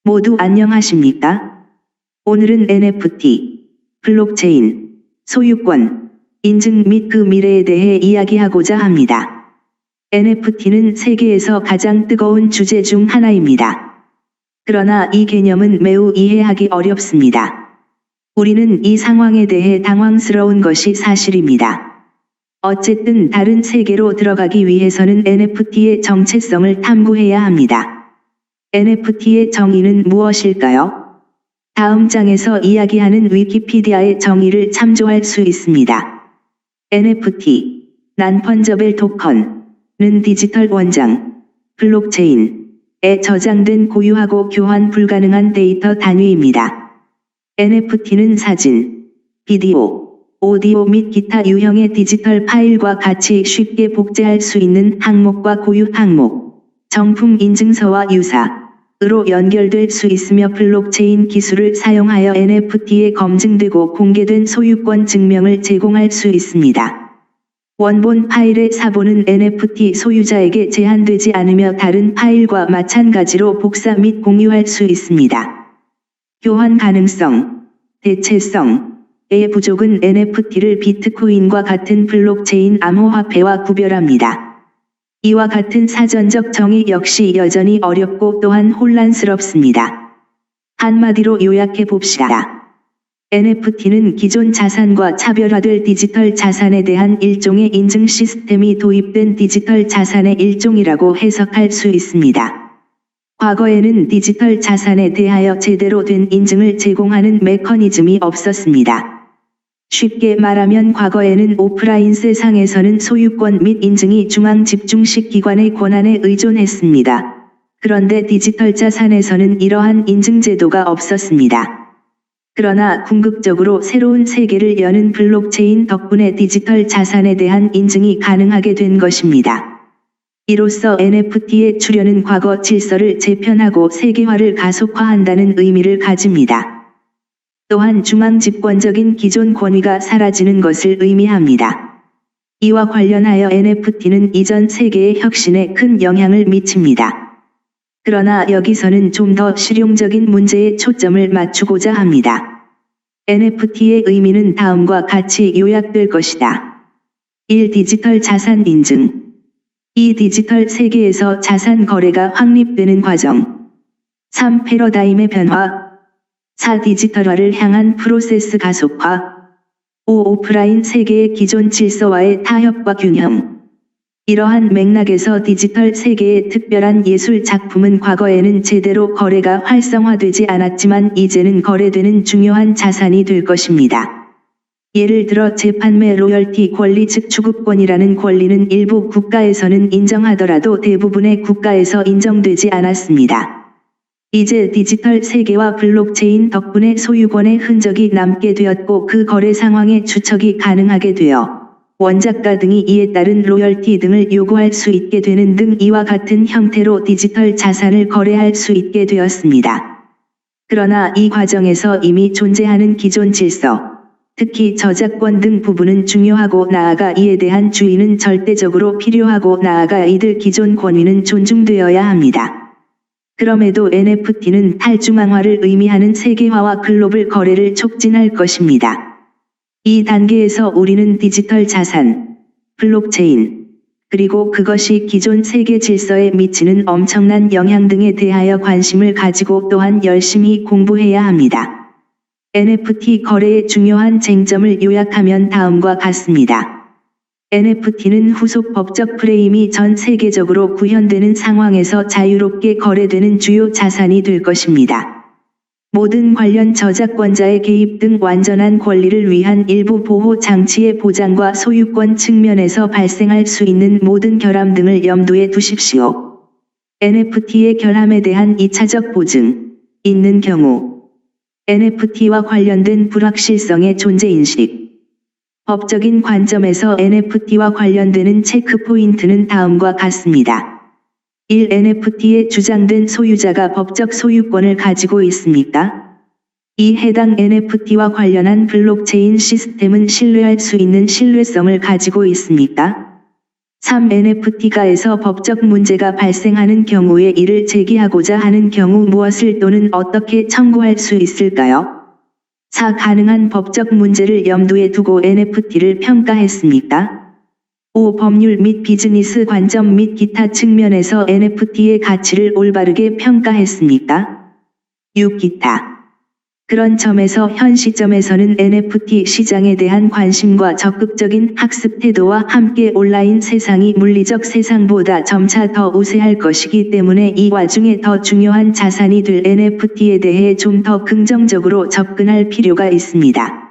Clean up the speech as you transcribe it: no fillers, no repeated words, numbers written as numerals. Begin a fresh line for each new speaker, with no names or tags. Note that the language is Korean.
모두 안녕하십니까? 오늘은 NFT, 블록체인, 소유권, 인증 및 그 미래에 대해 이야기하고자 합니다. NFT는 세계에서 가장 뜨거운 주제 중 하나입니다. 그러나 이 개념은 매우 이해하기 어렵습니다. 우리는 이 상황에 대해 당황스러운 것이 사실입니다. 어쨌든 다른 세계로 들어가기 위해서는 NFT의 정체성을 탐구해야 합니다. NFT의 정의는 무엇일까요? 다음 장에서 이야기하는 위키피디아의 정의를 참조할 수 있습니다. NFT, 난펀저벨 토컨은 디지털 원장, 블록체인에 저장된 고유하고 교환 불가능한 데이터 단위입니다. NFT는 사진, 비디오, 오디오 및 기타 유형의 디지털 파일과 같이 쉽게 복제할 수 있는 항목과 고유 항목, 정품 인증서와 유사로 연결될 수 있으며 블록체인 기술을 사용하여 NFT에 검증되고 공개된 소유권 증명을 제공할 수 있습니다. 원본 파일의 사본은 NFT 소유자에게 제한되지 않으며 다른 파일과 마찬가지로 복사 및 공유할 수 있습니다. 교환 가능성, 대체성의 부족은 NFT를 비트코인과 같은 블록체인 암호화폐와 구별합니다. 이와 같은 사전적 정의 역시 여전히 어렵고 또한 혼란스럽습니다. 한마디로 요약해 봅시다. NFT는 기존 자산과 차별화될 디지털 자산에 대한 일종의 인증 시스템이 도입된 디지털 자산의 일종이라고 해석할 수 있습니다. 과거에는 디지털 자산에 대하여 제대로 된 인증을 제공하는 메커니즘이 없었습니다. 쉽게 말하면 과거에는 오프라인 세상에서는 소유권 및 인증이 중앙 집중식 기관의 권한에 의존했습니다. 그런데 디지털 자산에서는 이러한 인증 제도가 없었습니다. 그러나 궁극적으로 새로운 세계를 여는 블록체인 덕분에 디지털 자산에 대한 인증이 가능하게 된 것입니다. 이로써 NFT의 출현은 과거 질서를 재편하고 세계화를 가속화한다는 의미를 가집니다. 또한 중앙 집권적인 기존 권위가 사라지는 것을 의미합니다. 이와 관련하여 NFT는 이전 세계의 혁신에 큰 영향을 미칩니다. 그러나 여기서는 좀 더 실용적인 문제에 초점을 맞추고자 합니다. NFT의 의미는 다음과 같이 요약될 것이다. 1. 디지털 자산 인증. 이 디지털 세계에서 자산 거래가 확립되는 과정. 3. 패러다임의 변화. 4. 디지털화를 향한 프로세스 가속화. 5. 오프라인 세계의 기존 질서와의 타협과 균형. 이러한 맥락에서 디지털 세계의 특별한 예술 작품은 과거에는 제대로 거래가 활성화되지 않았지만 이제는 거래되는 중요한 자산이 될 것입니다. 예를 들어 재판매 로열티 권리 즉 추구권이라는 권리는 일부 국가에서는 인정하더라도 대부분의 국가에서 인정되지 않았습니다. 이제 디지털 세계와 블록체인 덕분에 소유권의 흔적이 남게 되었고 그 거래 상황의 추적이 가능하게 되어 원작가 등이 이에 따른 로열티 등을 요구할 수 있게 되는 등 이와 같은 형태로 디지털 자산을 거래할 수 있게 되었습니다. 그러나 이 과정에서 이미 존재하는 기존 질서, 특히 저작권 등 부분은 중요하고 나아가 이에 대한 주의는 절대적으로 필요하고 나아가 이들 기존 권위는 존중되어야 합니다. 그럼에도 NFT는 탈중앙화를 의미하는 세계화와 글로벌 거래를 촉진할 것입니다. 이 단계에서 우리는 디지털 자산, 블록체인, 그리고 그것이 기존 세계 질서에 미치는 엄청난 영향 등에 대하여 관심을 가지고 또한 열심히 공부해야 합니다. NFT 거래의 중요한 쟁점을 요약하면 다음과 같습니다. NFT는 후속 법적 프레임이 전 세계적으로 구현되는 상황에서 자유롭게 거래되는 주요 자산이 될 것입니다. 모든 관련 저작권자의 개입 등 완전한 권리를 위한 일부 보호 장치의 보장과 소유권 측면에서 발생할 수 있는 모든 결함 등을 염두에 두십시오. NFT의 결함에 대한 2차적 보증, 있는 경우 NFT와 관련된 불확실성의 존재인식. 법적인 관점에서 NFT와 관련되는 체크포인트는 다음과 같습니다. 1. NFT에 주장된 소유자가 법적 소유권을 가지고 있습니까? 2. 해당 NFT와 관련한 블록체인 시스템은 신뢰할 수 있는 신뢰성을 가지고 있습니까? 3. NFT가에서 법적 문제가 발생하는 경우에 이를 제기하고자 하는 경우 무엇을 또는 어떻게 청구할 수 있을까요? 4. 가능한 법적 문제를 염두에 두고 NFT를 평가했습니까? 5. 법률 및 비즈니스 관점 및 기타 측면에서 NFT의 가치를 올바르게 평가했습니까? 6. 기타. 그런 점에서 현 시점에서는 NFT 시장에 대한 관심과 적극적인 학습 태도와 함께 온라인 세상이 물리적 세상보다 점차 더 우세할 것이기 때문에 이 와중에 더 중요한 자산이 될 NFT에 대해 좀 더 긍정적으로 접근할 필요가 있습니다.